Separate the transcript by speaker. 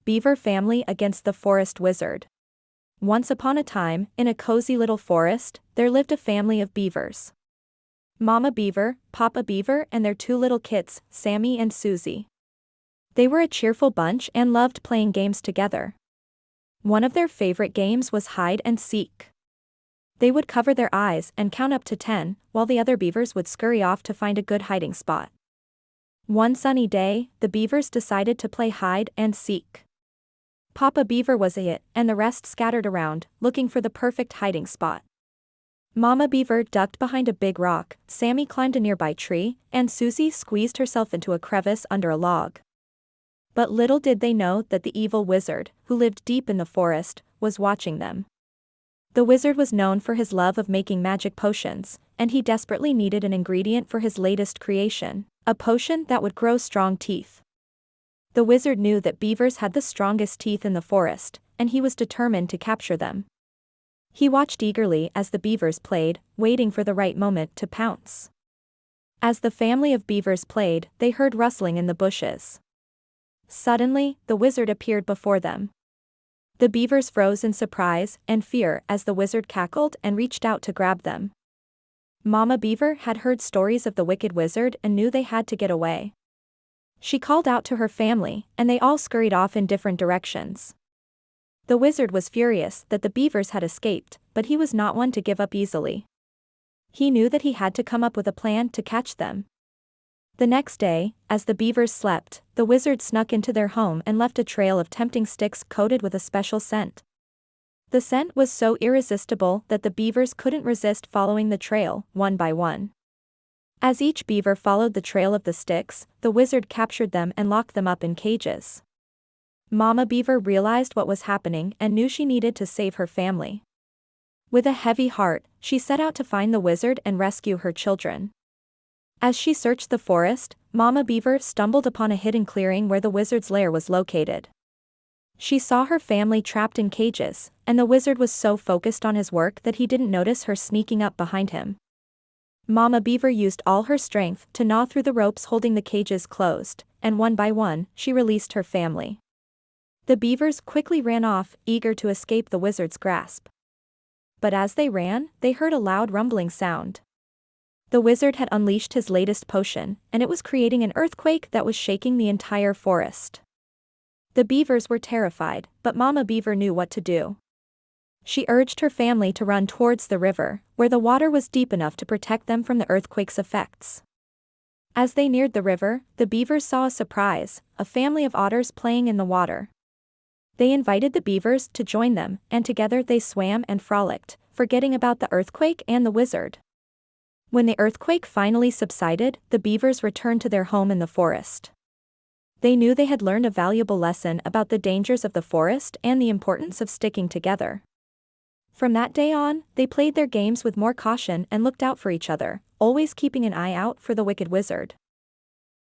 Speaker 1: Beaver Family Against the Forest Wizard. Once upon a time, in a cozy little forest, there lived a family of beavers. Mama Beaver, Papa Beaver and their two little kits, Sammy and Susie. They were a cheerful bunch and loved playing games together. One of their favorite games was hide and seek. They would cover their eyes and count up to 10, while the other beavers would scurry off to find a good hiding spot. One sunny day, the beavers decided to play hide and seek. Papa Beaver was a hit, and the rest scattered around, looking for the perfect hiding spot. Mama Beaver ducked behind a big rock, Sammy climbed a nearby tree, and Susie squeezed herself into a crevice under a log. But little did they know that the evil wizard, who lived deep in the forest, was watching them. The wizard was known for his love of making magic potions, and he desperately needed an ingredient for his latest creation, a potion that would grow strong teeth. The wizard knew that beavers had the strongest teeth in the forest, and he was determined to capture them. He watched eagerly as the beavers played, waiting for the right moment to pounce. As the family of beavers played, they heard rustling in the bushes. Suddenly, the wizard appeared before them. The beavers froze in surprise and fear as the wizard cackled and reached out to grab them. Mama Beaver had heard stories of the wicked wizard and knew they had to get away. She called out to her family, and they all scurried off in different directions. The wizard was furious that the beavers had escaped, but he was not one to give up easily. He knew that he had to come up with a plan to catch them. The next day, as the beavers slept, the wizard snuck into their home and left a trail of tempting sticks coated with a special scent. The scent was so irresistible that the beavers couldn't resist following the trail, one by one. As each beaver followed the trail of the sticks, the wizard captured them and locked them up in cages. Mama Beaver realized what was happening and knew she needed to save her family. With a heavy heart, she set out to find the wizard and rescue her children. As she searched the forest, Mama Beaver stumbled upon a hidden clearing where the wizard's lair was located. She saw her family trapped in cages, and the wizard was so focused on his work that he didn't notice her sneaking up behind him. Mama Beaver used all her strength to gnaw through the ropes holding the cages closed, and one by one, she released her family. The beavers quickly ran off, eager to escape the wizard's grasp. But as they ran, they heard a loud rumbling sound. The wizard had unleashed his latest potion, and it was creating an earthquake that was shaking the entire forest. The beavers were terrified, but Mama Beaver knew what to do. She urged her family to run towards the river, where the water was deep enough to protect them from the earthquake's effects. As they neared the river, the beavers saw a surprise, a family of otters playing in the water. They invited the beavers to join them, and together they swam and frolicked, forgetting about the earthquake and the wizard. When the earthquake finally subsided, the beavers returned to their home in the forest. They knew they had learned a valuable lesson about the dangers of the forest and the importance of sticking together. From that day on, they played their games with more caution and looked out for each other, always keeping an eye out for the wicked wizard.